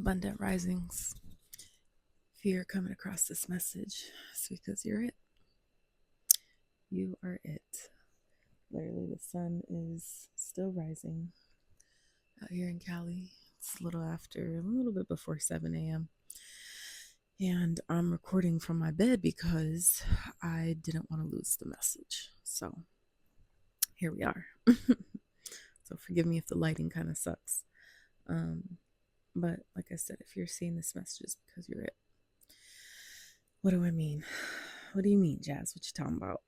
Abundant risings. If you're coming across this message, it's because you're it. You are it. Literally, the sun is still rising out here in Cali. It's a little bit before 7 a.m. And I'm recording from my bed because I didn't want to lose the message. So here we are. So forgive me if the lighting kind of sucks. But like I said, if you're seeing this message, it's because you're it. What do I mean? What do you mean, Jazz? What you talking about?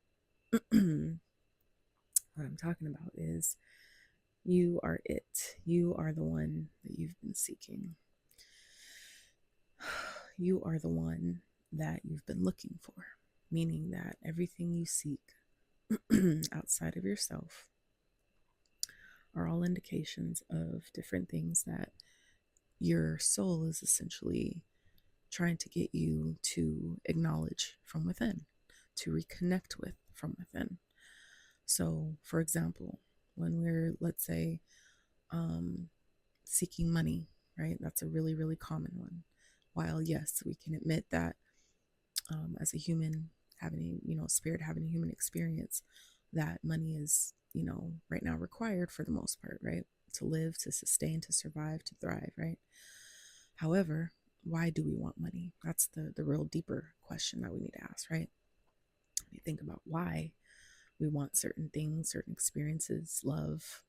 What I'm talking about is you are it. You are the one that you've been seeking. You are the one that you've been looking for, meaning that everything you seek outside of yourself are all indications of different things that your soul is essentially trying to get you to acknowledge from within, to reconnect with from within. So, for example, when we're, let's say, seeking money, right? That's a really, really common one. While, yes, we can admit that as a human having, spirit having a human experience, that money is, right now required for the most part, right? To live, to sustain, to survive, to thrive, right? However, why do we want money? That's the real deeper question that we need to ask, right? You think about why we want certain things, certain experiences, love,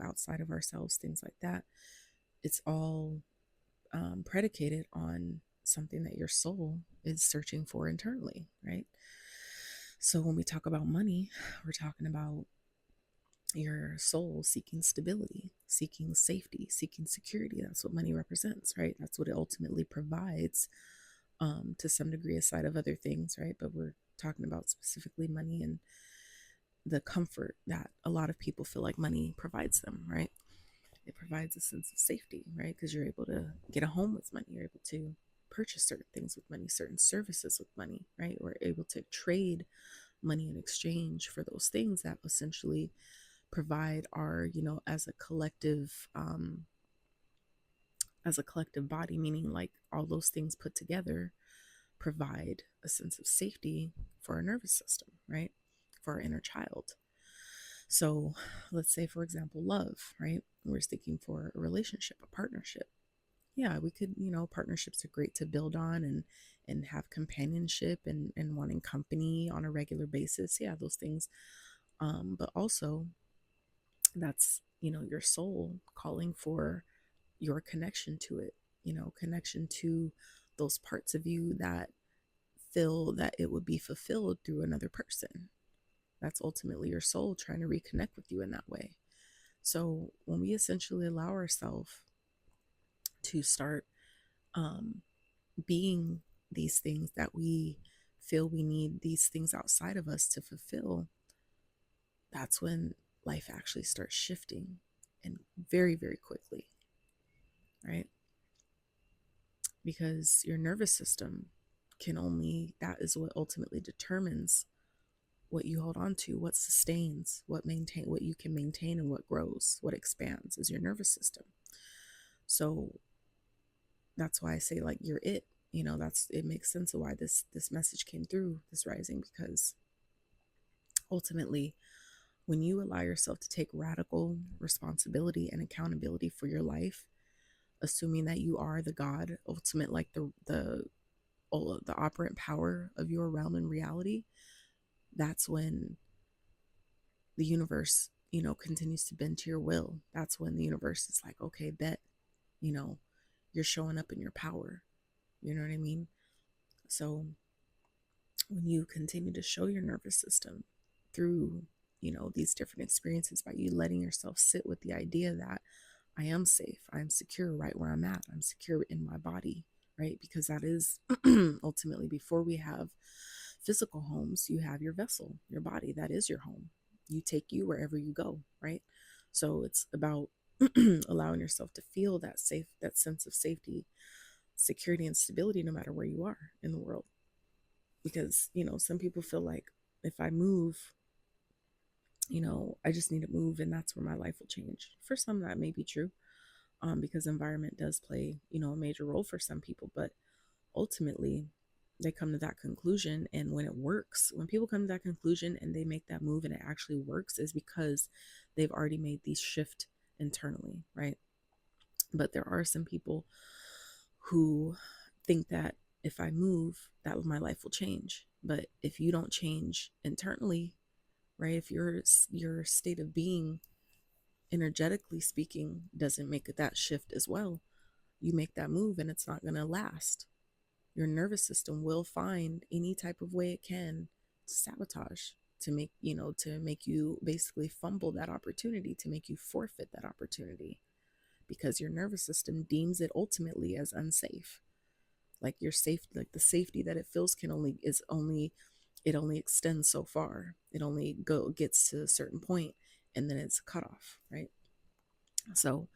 outside of ourselves, things like that. It's all predicated on something that your soul is searching for internally, right? So when we talk about money, we're talking about your soul seeking stability, seeking safety, seeking security. That's what money represents, right? That's what it ultimately provides, to some degree, aside of other things, right? But we're talking about specifically money and the comfort that a lot of people feel like money provides them, right? It provides a sense of safety, right? Because you're able to get a home with money. You're able to purchase certain things with money, certain services with money, right? We're able to trade money in exchange for those things that essentially provide our, as a collective body, meaning like all those things put together provide a sense of safety for our nervous system, right? For our inner child. So let's say, for example, love, right? We're seeking for a relationship, a partnership. Yeah, we could, partnerships are great to build on and have companionship and wanting company on a regular basis. Yeah, those things. But also that's, your soul calling for your connection to it, connection to those parts of you that feel that it would be fulfilled through another person. That's ultimately your soul trying to reconnect with you in that way. So when we essentially allow ourselves to start being these things that we feel we need, these things outside of us to fulfill, that's when life actually starts shifting, and very, very quickly, right? Because your nervous system that is what ultimately determines what you hold on to, what sustains, what you can maintain, and what grows, what expands is your nervous system. So that's why I say, like, you're it. It makes sense of why this message came through this rising, because ultimately, when you allow yourself to take radical responsibility and accountability for your life, assuming that you are the God, ultimate, like the operant power of your realm and reality, that's when the universe, continues to bend to your will. That's when the universe is like, okay, bet, you're showing up in your power. You know what I mean? So when you continue to show your nervous system through, these different experiences, by you letting yourself sit with the idea that I am safe, I'm secure right where I'm at, I'm secure in my body, right? Because that is ultimately, before we have physical homes, you have your vessel, your body, that is your home. You take you wherever you go, right? So it's about allowing yourself to feel that sense of safety, security, and stability, no matter where you are in the world. Because, some people feel like, if I move, I just need to move and that's where my life will change. For some, that may be true. because environment does play, a major role for some people. But ultimately, they come to that conclusion. And when it works, when people come to that conclusion and they make that move and it actually works, is because they've already made these shift internally, right? But there are some people who think that if I move, that my life will change. But if you don't change internally, right? If your state of being, energetically speaking, doesn't make that shift as well, you make that move and it's not going to last. Your nervous system will find any type of way it can to sabotage, to make you basically fumble that opportunity, to make you forfeit that opportunity, because your nervous system deems it ultimately as unsafe. Like your safe, like the safety that it feels it only extends so far. It only gets to a certain point and then it's cut off, right? So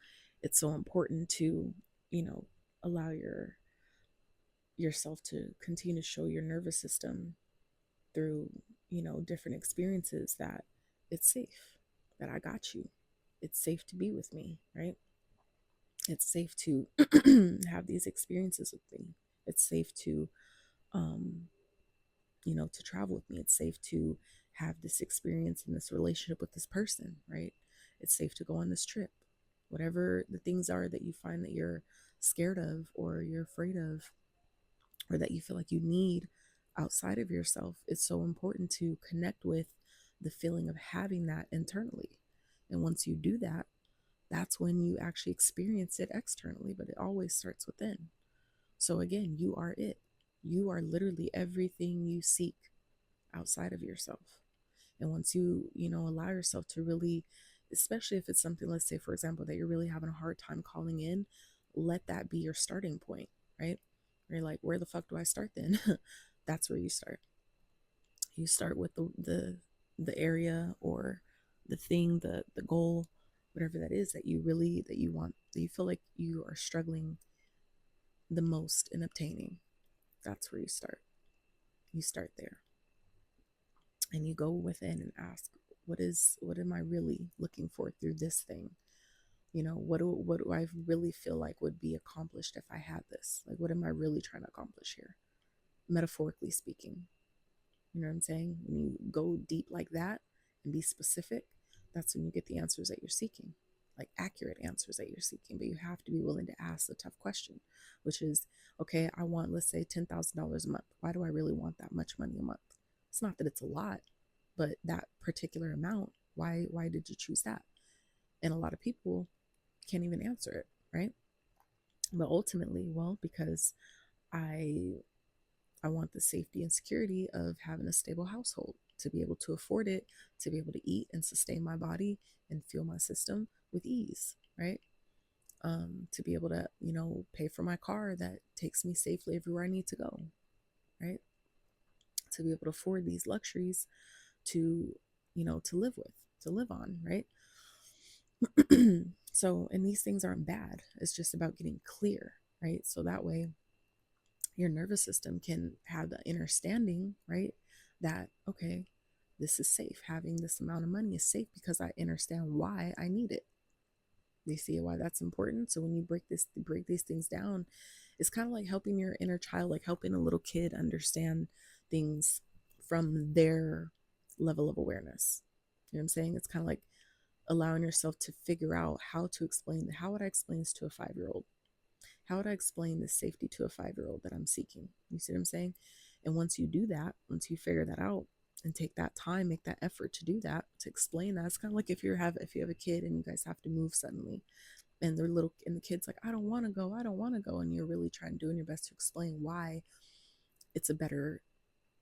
it's so important to, you know, allow yourself to continue to show your nervous system through, different experiences, that it's safe, that I got you. It's safe to be with me, right? It's safe to have these experiences with me. It's safe to, um, to travel with me. It's safe to have this experience in this relationship with this person, right? It's safe to go on this trip. Whatever the things are that you find that you're scared of or you're afraid of, or that you feel like you need outside of yourself, it's so important to connect with the feeling of having that internally. And once you do that, that's when you actually experience it externally, but it always starts within. So again, you are it. You are literally everything you seek outside of yourself. And once allow yourself to really, especially if it's something, let's say, for example, that you're really having a hard time calling in, let that be your starting point, right? You're like, where the fuck do I start then? That's where you start. You start with the area or the thing, the goal, whatever that is that you want, that you feel like you are struggling the most in obtaining. That's where you start. You start there. And you go within and ask, what am I really looking for through this thing? What do I really feel like would be accomplished if I had this? Like, what am I really trying to accomplish here? Metaphorically speaking. You know what I'm saying? When you go deep like that and be specific, that's when you get the answers that you're seeking, like accurate answers that you're seeking. But you have to be willing to ask the tough question, which is, okay, I want, let's say, $10,000 a month. Why do I really want that much money a month? It's not that it's a lot, but that particular amount, why did you choose that? And a lot of people can't even answer it, right? But ultimately, well, because I I want the safety and security of having a stable household, to be able to afford it, to be able to eat and sustain my body and fuel my system with ease, right? To be able to, pay for my car that takes me safely everywhere I need to go, right? To be able to afford these luxuries to, to live with, to live on, right? So, and these things aren't bad. It's just about getting clear, right? So that way your nervous system can have the understanding, right? That, okay, this is safe. Having this amount of money is safe because I understand why I need it. You see why that's important? So when you break these things down, it's kind of like helping your inner child, like helping a little kid understand things from their level of awareness. You know what I'm saying? It's kind of like allowing yourself to figure out how would I explain this to a 5-year-old? How would I explain this safety to a 5-year-old that I'm seeking? You see what I'm saying? And once you do that, once you figure that out and take that time, make that effort to do that, to explain that, it's kind of like if you have a kid and you guys have to move suddenly, and they're little, and the kid's like, I don't want to go, and you're really doing your best to explain why it's a better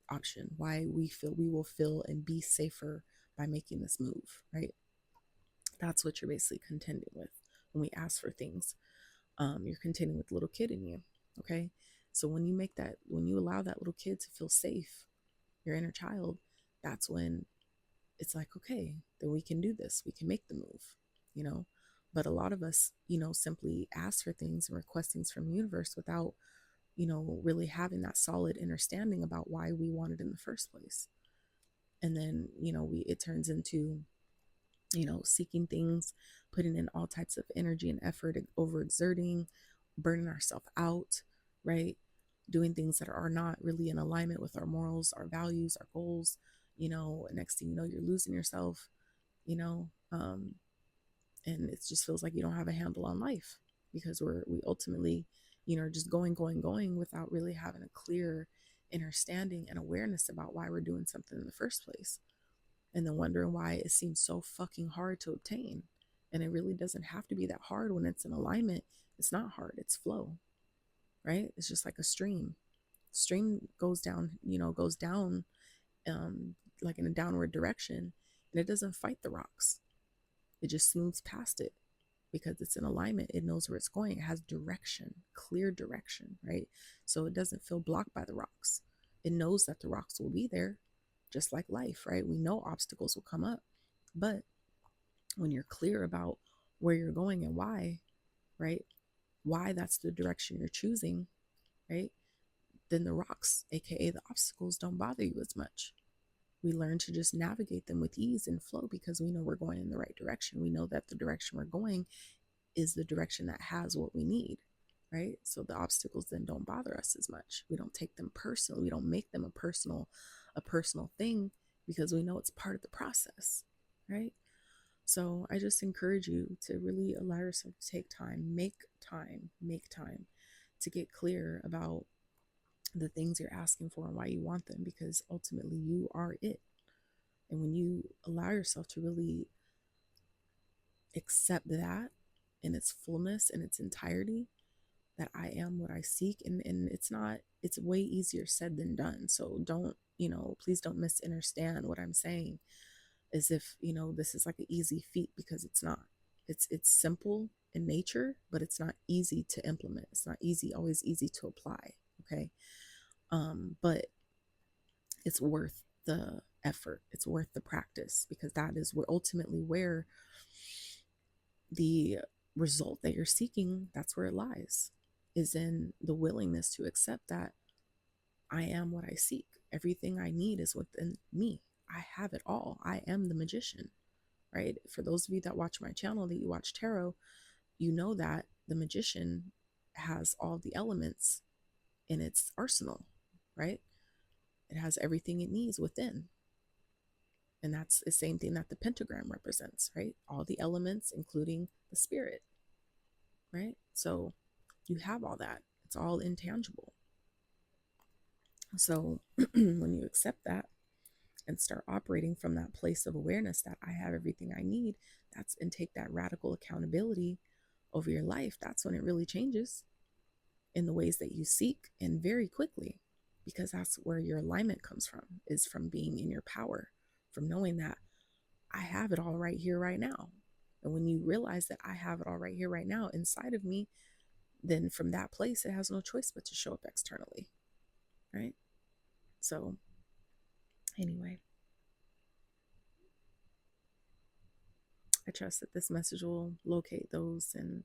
option, why we will feel and be safer by making this move, right? That's what you're basically contending with when we ask for things. You're contending with the little kid in you. Okay. So when you allow that little kid to feel safe, your inner child, that's when it's like, okay, then we can do this. We can make the move, you know? But a lot of us, simply ask for things and request things from the universe without, really having that solid understanding about why we want it in the first place. And then, it turns into seeking things, putting in all types of energy and effort, overexerting, burning ourselves out, right? Doing things that are not really in alignment with our morals, our values, our goals. Next thing you know, you're losing yourself, you know, um, and it just feels like you don't have a handle on life because we ultimately, are just going without really having a clear understanding and awareness about why we're doing something in the first place, and then wondering why it seems so fucking hard to obtain. And it really doesn't have to be that hard when it's in alignment. It's not hard, it's flow, right? It's just like a stream. Stream goes down, goes down, like in a downward direction, and it doesn't fight the rocks. It just smooths past it because it's in alignment. It knows where it's going. It has direction, clear direction, right? So it doesn't feel blocked by the rocks. It knows that the rocks will be there, just like life, right? We know obstacles will come up, but when you're clear about where you're going and why, right? Why that's the direction you're choosing, right? Then the rocks, aka the obstacles, don't bother you as much. We learn to just navigate them with ease and flow because we know we're going in the right direction. We know that the direction we're going is the direction that has what we need, right? So the obstacles then don't bother us as much. We don't take them personally. We don't make them a personal thing because we know it's part of the process, right? So I just encourage you to really allow yourself to take time, make time to get clear about the things you're asking for and why you want them, because ultimately you are it. And when you allow yourself to really accept that in its fullness and its entirety, that I am what I seek, and it's way easier said than done. So don't, please don't misunderstand what I'm saying as if, this is like an easy feat, because it's not. It's simple in nature, but it's not easy to implement. It's not always easy to apply. Okay. But it's worth the effort. It's worth the practice, because that is where ultimately where the result that you're seeking, that's where it lies, is in the willingness to accept that I am what I seek. Everything I need is within me. I have it all. I am the magician, right? For those of you that watch my channel, that you watch tarot, you know that the magician has all the elements in its arsenal, right? It has everything it needs within. And that's the same thing that the pentagram represents, right? All the elements, including the spirit, right? So you have all that. It's all intangible. So when you accept that and start operating from that place of awareness that I have everything I need, and take that radical accountability over your life, that's when it really changes in the ways that you seek, and very quickly, because that's where your alignment comes from, is from being in your power, from knowing that I have it all right here, right now. And when you realize that I have it all right here, right now inside of me, then from that place, it has no choice but to show up externally, right? So anyway, I trust that this message will locate those and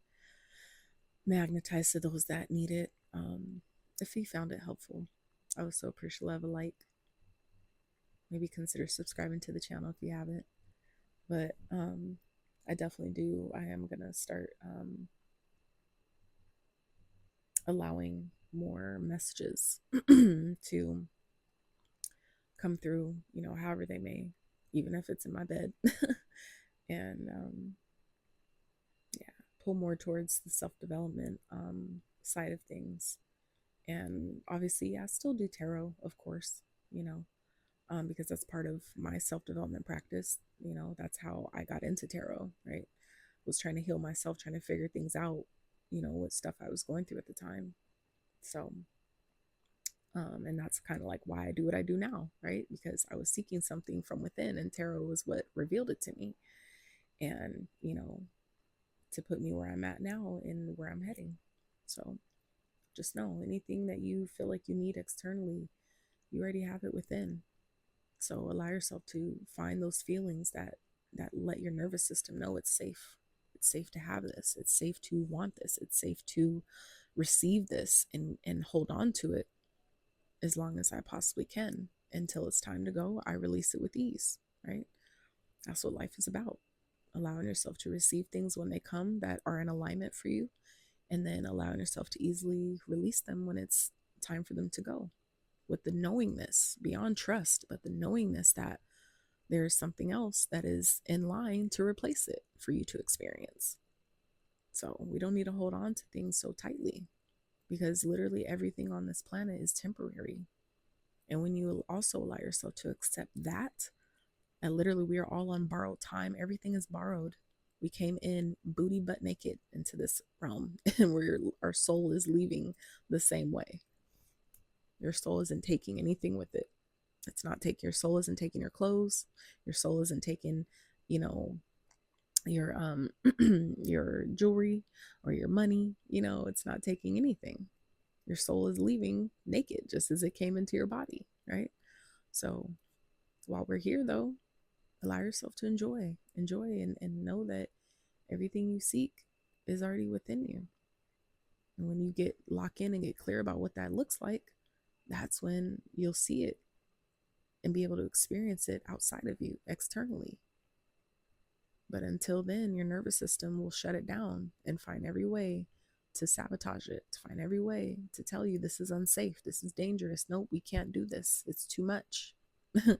magnetize to those that need it. If you found it helpful, I would so appreciate a like. Maybe consider subscribing to the channel if you haven't. But I definitely do. I am going to start allowing more messages to come through, however they may, even if it's in my bed. And yeah, pull more towards the self-development side of things. And obviously, I still do tarot, of course, because that's part of my self-development practice. That's how I got into tarot, right? Was trying to heal myself, trying to figure things out, what stuff I was going through at the time. So, and that's kind of like why I do what I do now, right? Because I was seeking something from within, and tarot was what revealed it to me. And, to put me where I'm at now and where I'm heading. So just know, anything that you feel like you need externally, you already have it within. So allow yourself to find those feelings that let your nervous system know it's safe. It's safe to have this. It's safe to want this. It's safe to receive this and hold on to it as long as I possibly can. Until it's time to go, I release it with ease, right? That's what life is about. allowing yourself to receive things when they come that are in alignment for you, and then allowing yourself to easily release them when it's time for them to go, with the knowingness beyond trust, but the knowingness that there is something else that is in line to replace it for you to experience. So we don't need to hold on to things so tightly, because literally everything on this planet is temporary. And when you also allow yourself to accept that, and literally we are all on borrowed time, everything is borrowed. We came in booty butt naked into this realm, and our soul is leaving the same way. Your soul isn't taking anything with it. It's not taking, your soul isn't taking your clothes. Your soul isn't taking, you know, your your jewelry or your money. It's not taking anything. Your soul is leaving naked just as it came into your body, right? So while we're here though, allow yourself to enjoy and know that everything you seek is already within you. And when you get locked in and get clear about what that looks like, that's when you'll see it and be able to experience it outside of you, externally. But until then, your nervous system will shut it down and find every way to sabotage it, to find every way to tell you this is unsafe, this is dangerous. Nope, we can't do this. It's too much.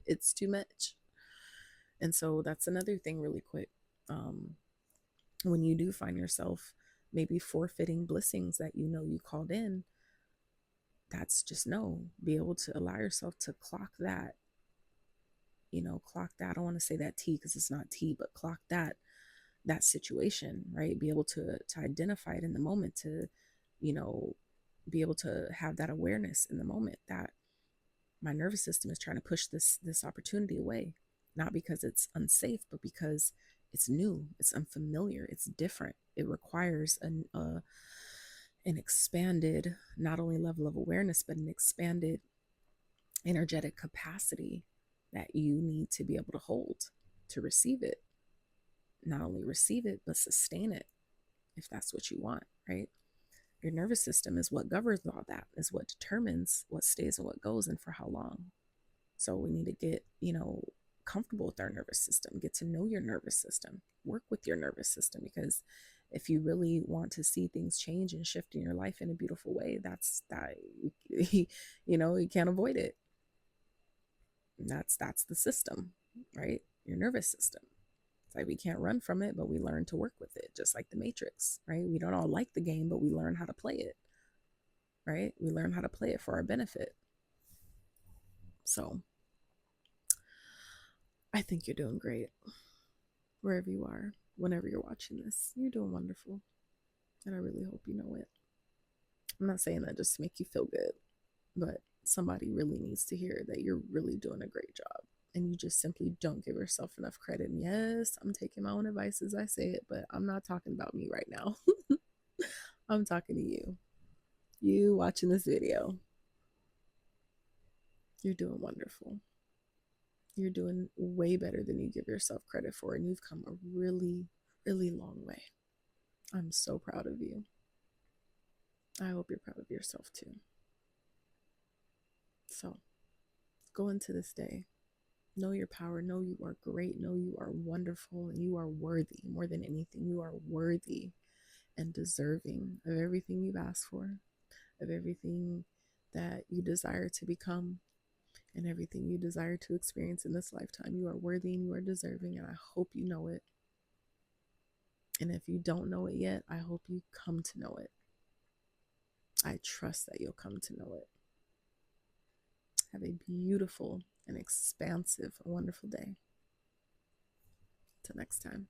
It's too much. And so that's another thing really quick. When you do find yourself maybe forfeiting blessings that you called in, that's just be able to allow yourself to clock that. Clock that. I don't want to say that tea because it's not tea, but clock that situation, right? Be able to identify it in the moment, to be able to have that awareness in the moment that my nervous system is trying to push this opportunity away, not because it's unsafe, but because it's new, it's unfamiliar, it's different. It requires an expanded, not only level of awareness, but an expanded energetic capacity that you need to be able to hold, to receive it. Not only receive it, but sustain it, if that's what you want, right? Your nervous system is what governs all that, is what determines what stays and what goes and for how long. So we need to get, comfortable with our nervous system, get to know your nervous system, work with your nervous system, because if you really want to see things change and shift in your life in a beautiful way, you can't avoid it. And that's the system, right? Your nervous system. It's like we can't run from it, but we learn to work with it, just like the Matrix, right? We don't all like the game, but we learn how to play it, right? We learn how to play it for our benefit. So I think you're doing great. Wherever you are, whenever you're watching this, you're doing wonderful. And I really hope you know it. I'm not saying that just to make you feel good, but somebody really needs to hear that you're really doing a great job. And you just simply don't give yourself enough credit. And yes, I'm taking my own advice as I say it, but I'm not talking about me right now. I'm talking to you. You watching this video. You're doing wonderful. You're doing way better than you give yourself credit for. And you've come a really, really long way. I'm so proud of you. I hope you're proud of yourself too. So go into this day. Know your power. Know you are great. Know you are wonderful. And you are worthy. More than anything, you are worthy and deserving of everything you've asked for, of everything that you desire to become, and everything you desire to experience in this lifetime. You are worthy and you are deserving, and I hope you know it. And if you don't know it yet, I hope you come to know it. I trust that you'll come to know it. Have a beautiful and expansive, wonderful day. Till next time.